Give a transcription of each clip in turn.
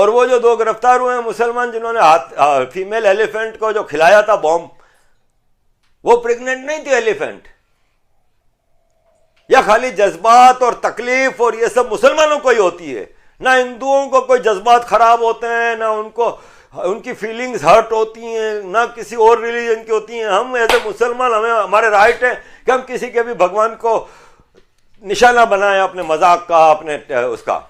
اور وہ جو 2 گرفتار ہوئے ہیں مسلمان جنہوں نے فیمیل ایلیفینٹ کو جو کھلایا تھا بوم، وہ پریگننٹ نہیں تھی ایلیفینٹ، یا خالی جذبات اور تکلیف اور یہ سب مسلمانوں کو ہی ہوتی ہے؟ نہ ہندوؤں کو کوئی جذبات خراب ہوتے ہیں، نہ ان کی فیلنگز ہرٹ ہوتی ہیں، نہ کسی اور ریلیجن کی ہوتی ہیں. ہم ایز اے مسلمان ہمارے رائٹ ہے کہ ہم کسی کے بھی بھگوان کو نشانہ بنائیں اپنے مذاق کا، اپنے اس کا.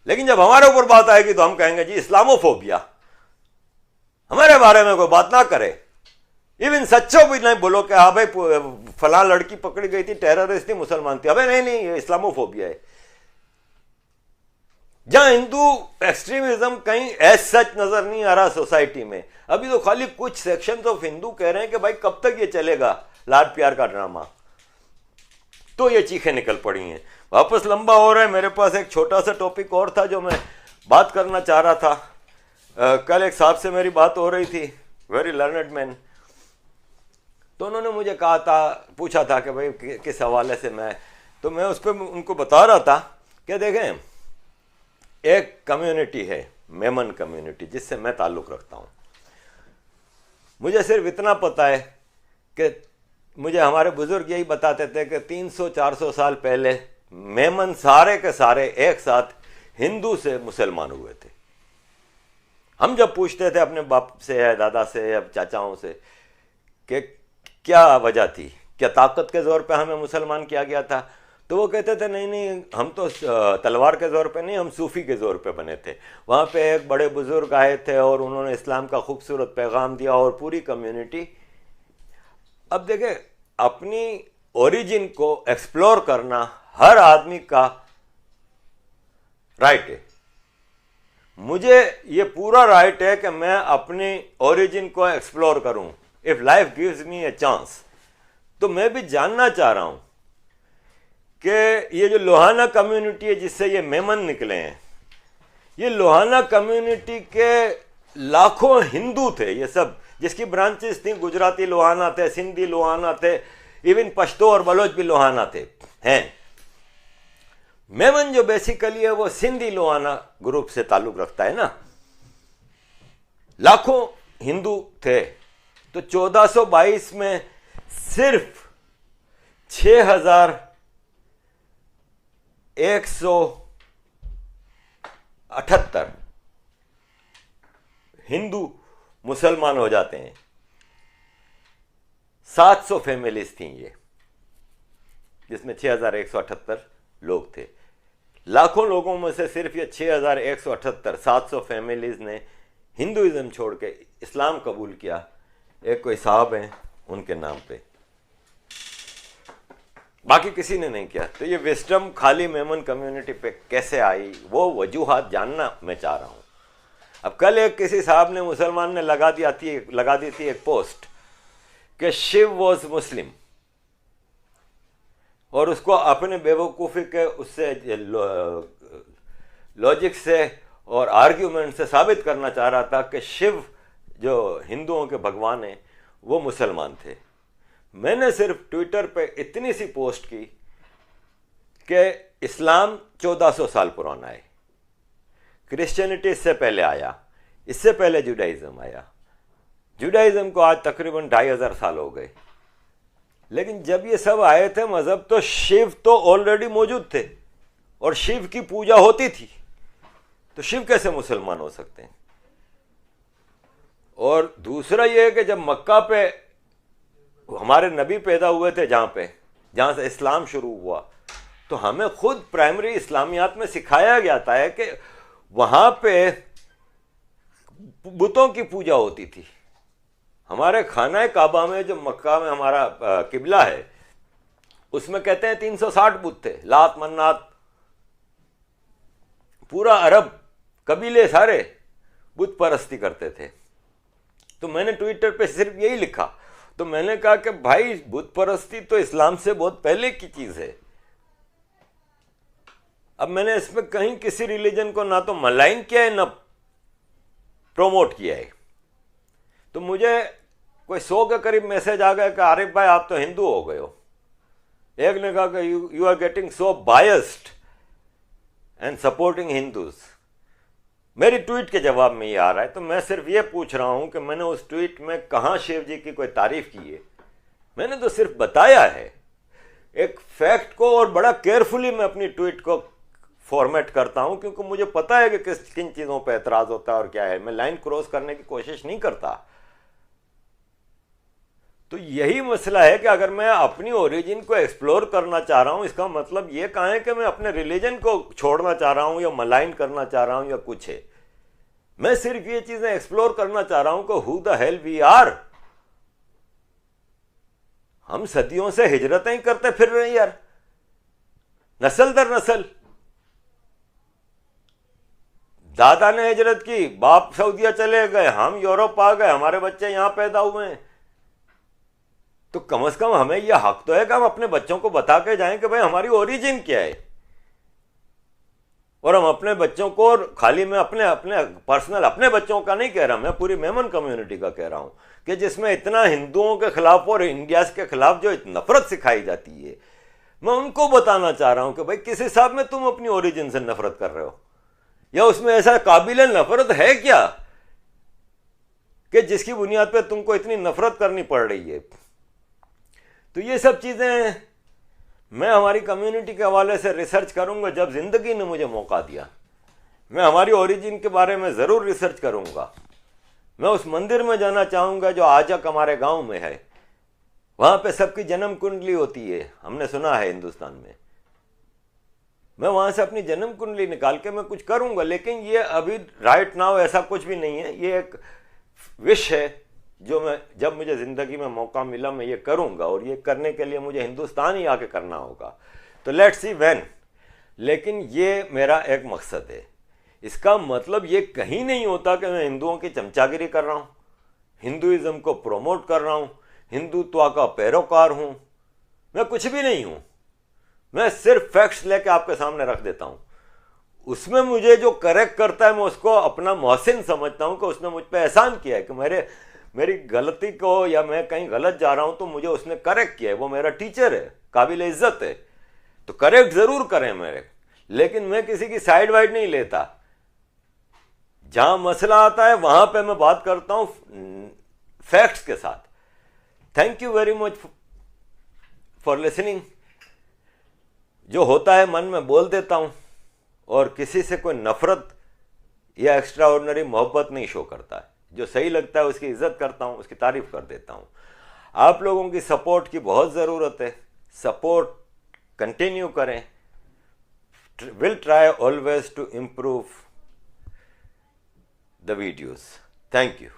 لیکن جب ہمارے اوپر بات آئے گی تو ہم کہیں گے جی اسلاموفوبیا، ہمارے بارے میں کوئی بات نہ کرے. ایون سچوں بھی نہیں بولو کہ ہاں بھائی فلاں لڑکی پکڑی گئی تھی، ٹیررسٹ تھی، مسلمان تھی. ابھی نہیں، یہ اسلاموفوبیا ہے. جہاں ہندو ایکسٹریمزم کہیں ایز سچ نظر نہیں آ رہا سوسائٹی میں، ابھی تو خالی کچھ سیکشنز آف ہندو کہہ رہے ہیں کہ بھائی کب تک یہ چلے گا لاڈ پیار کا ڈرامہ. تو یہ چیخیں نکل پڑی ہیں. واپس لمبا ہو رہا ہے. میرے پاس ایک چھوٹا سا ٹاپک اور تھا جو میں بات کرنا چاہ رہا تھا. کل ایک صاحب سے میری بات ہو رہی تھی، ویری لرنڈ مین. تو انہوں نے مجھے کہا تھا، پوچھا تھا کہ بھائی کس حوالے سے تو میں اس پہ ان کو بتا رہا تھا کہ دیکھیں ایک کمیونٹی ہے میمن کمیونٹی جس سے میں تعلق رکھتا ہوں. مجھے صرف اتنا پتہ ہے کہ مجھے ہمارے بزرگ یہی بتاتے تھے کہ 300-400 سال پہلے میمن سارے کے سارے ایک ساتھ ہندو سے مسلمان ہوئے تھے. ہم جب پوچھتے تھے اپنے باپ سے یا دادا سے یا چاچاؤں سے کہ کیا وجہ تھی، کیا طاقت کے زور پہ ہمیں مسلمان کیا گیا تھا، تو وہ کہتے تھے نہیں ہم تو تلوار کے زور پہ نہیں، ہم صوفی کے زور پہ بنے تھے. وہاں پہ ایک بڑے بزرگ آئے تھے اور انہوں نے اسلام کا خوبصورت پیغام دیا اور پوری کمیونٹی. اب دیکھیں اپنی اوریجن کو ایکسپلور کرنا ہر آدمی کا رائٹ ہے. مجھے یہ پورا رائٹ ہے کہ میں اپنی اوریجن کو ایکسپلور کروں. If life gives me a chance. تو میں بھی جاننا چاہ رہا ہوں کہ یہ جو لوہانہ کمیونٹی ہے جس سے یہ میمن نکلے ہیں، یہ لوہانہ کمیونٹی کے لاکھوں ہندو تھے. یہ سب جس کی برانچز تھیں، گجراتی لوہانہ تھے، سندھی لوہانہ تھے، ایون پشتو اور بلوچ بھی لوہانہ تھے ہیں. میمن جو بیسیکلی ہے وہ سندھی لوہانہ گروپ سے تعلق رکھتا ہے نا. لاکھوں ہندو تھے. تو 1422 میں صرف 6178 ہندو مسلمان ہو جاتے ہیں. 700 فیملیز تھیں یہ، جس میں 6178 لوگ تھے. لاکھوں لوگوں میں سے صرف یہ 6178 700 فیملیز نے ہندوازم چھوڑ کے اسلام قبول کیا. ایک کوئی صاحب ہیں ان کے نام پہ، باقی کسی نے نہیں کیا. تو یہ وزڈم خالی میمن کمیونٹی پہ کیسے آئی، وہ وجوہات جاننا میں چاہ رہا ہوں. اب کل ایک کسی صاحب نے مسلمان نے لگا دی تھی ایک پوسٹ کہ شیو واز مسلم، اور اس کو اپنے بیوقوفی کے اس سے لاجک سے اور آرگیومنٹ سے ثابت کرنا چاہ رہا تھا کہ شیو جو ہندوؤں کے بھگوان ہیں وہ مسلمان تھے. میں نے صرف ٹویٹر پہ اتنی سی پوسٹ کی کہ اسلام 1400 سال پرانا ہے، کرسچینٹی اس سے پہلے آیا، اس سے پہلے جوڈائزم آیا. جوڈائزم کو آج تقریباً 2500 سال ہو گئے. لیکن جب یہ سب آئے تھے مذہب تو شیو تو آلریڈی موجود تھے اور شیو کی پوجا ہوتی تھی. تو شیو کیسے مسلمان ہو سکتے ہیں؟ اور دوسرا یہ ہے کہ جب مکہ پہ ہمارے نبی پیدا ہوئے تھے، جہاں سے اسلام شروع ہوا، تو ہمیں خود پرائمری اسلامیات میں سکھایا جاتا ہے کہ وہاں پہ بتوں کی پوجا ہوتی تھی. ہمارے خانہ کعبہ میں جو مکہ میں ہمارا قبلہ ہے اس میں کہتے ہیں 360 بت تھے. لات منات، پورا عرب قبیلے سارے بت پرستی کرتے تھے. تو میں نے ٹویٹر پہ صرف یہی لکھا. تو میں نے کہا کہ بھائی بت پرستی تو اسلام سے بہت پہلے کی چیز ہے. اب میں نے اس میں کہیں کسی ریلیجن کو نہ تو ملائن کیا ہے نہ پروموٹ کیا ہے. تو مجھے کوئی 100 کے قریب میسج آ گیا کہ عارف بھائی آپ تو ہندو ہو گئے ہو. ایک نے کہا کہ you are getting so biased and supporting Hindus. میری ٹویٹ کے جواب میں یہ آ رہا ہے. تو میں صرف یہ پوچھ رہا ہوں کہ میں نے اس ٹویٹ میں کہاں شیو جی کی کوئی تعریف کی ہے؟ میں نے تو صرف بتایا ہے ایک فیکٹ کو, اور بڑا کیئرفلی میں اپنی ٹویٹ کو فارمیٹ کرتا ہوں, کیونکہ مجھے پتا ہے کہ کن چیزوں پہ اعتراض ہوتا ہے اور کیا ہے. میں لائن کراس کرنے کی کوشش نہیں کرتا. تو یہی مسئلہ ہے کہ اگر میں اپنی اوریجن کو ایکسپلور کرنا چاہ رہا ہوں, اس کا مطلب یہ کہاں ہے کہ میں اپنے ریلیجن کو چھوڑنا چاہ رہا ہوں یا ملائن کرنا چاہ رہا ہوں یا کچھ ہے. میں صرف یہ چیزیں ایکسپلور کرنا چاہ رہا ہوں کہ who the hell we are. ہم صدیوں سے ہجرتیں کرتے پھر رہے ہیں یار, نسل در نسل. دادا نے ہجرت کی, باپ سعودیہ چلے گئے, ہم یورپ آ گئے, ہمارے بچے یہاں پیدا ہوئے ہیں. تو کم از کم ہمیں یہ حق تو ہے کہ ہم اپنے بچوں کو بتا کے جائیں کہ بھائی ہماری اوریجن کیا ہے. اور ہم اپنے بچوں کو, خالی میں اپنے پرسنل اپنے بچوں کا نہیں کہہ رہا, میں پوری میمن کمیونٹی کا کہہ رہا ہوں کہ جس میں اتنا ہندوؤں کے خلاف اور انڈیاز کے خلاف جو نفرت سکھائی جاتی ہے, میں ان کو بتانا چاہ رہا ہوں کہ بھائی کس حساب میں تم اپنی اوریجن سے نفرت کر رہے ہو, یا اس میں ایسا قابل نفرت ہے کیا کہ جس کی بنیاد پہ تم کو اتنی نفرت کرنی پڑ رہی ہے. تو یہ سب چیزیں میں ہماری کمیونٹی کے حوالے سے ریسرچ کروں گا جب زندگی نے مجھے موقع دیا. میں ہماری اوریجن کے بارے میں ضرور ریسرچ کروں گا. میں اس مندر میں جانا چاہوں گا جو آجک ہمارے گاؤں میں ہے, وہاں پہ سب کی جنم کنڈلی ہوتی ہے, ہم نے سنا ہے ہندوستان میں. میں وہاں سے اپنی جنم کنڈلی نکال کے میں کچھ کروں گا, لیکن یہ ابھی رائٹ ناؤ ایسا کچھ بھی نہیں ہے. یہ ایک وش ہے جو میں جب مجھے زندگی میں موقع ملا میں یہ کروں گا, اور یہ کرنے کے لیے مجھے ہندوستان ہی آ کے کرنا ہوگا. تو لیٹ سی وین. لیکن یہ میرا ایک مقصد ہے. اس کا مطلب یہ کہیں نہیں ہوتا کہ میں ہندوؤں کی چمچا گیری کر رہا ہوں, ہندوازم کو پروموٹ کر رہا ہوں, ہندوتوا کا پیروکار ہوں. میں کچھ بھی نہیں ہوں. میں صرف فیکٹس لے کے آپ کے سامنے رکھ دیتا ہوں. اس میں مجھے جو کریکٹ کرتا ہے میں اس کو اپنا محسن سمجھتا ہوں کہ اس نے مجھ پہ احسان کیا ہے, کہ میری غلطی کو یا میں کہیں غلط جا رہا ہوں تو مجھے اس نے کریکٹ کیا ہے. وہ میرا ٹیچر ہے, قابل عزت ہے, تو کریکٹ ضرور کریں میرے. لیکن میں کسی کی سائیڈ وائڈ نہیں لیتا. جہاں مسئلہ آتا ہے وہاں پہ میں بات کرتا ہوں فیکٹس کے ساتھ. Thank you very much for listening. جو ہوتا ہے من میں بول دیتا ہوں, اور کسی سے کوئی نفرت یا ایکسٹرا آرڈنری محبت نہیں شو کرتا ہے. جو صحیح لگتا ہے اس کی عزت کرتا ہوں, اس کی تعریف کر دیتا ہوں. آپ لوگوں کی سپورٹ کی بہت ضرورت ہے. سپورٹ کنٹینیو کریں. Will try always to improve the videos. Thank you.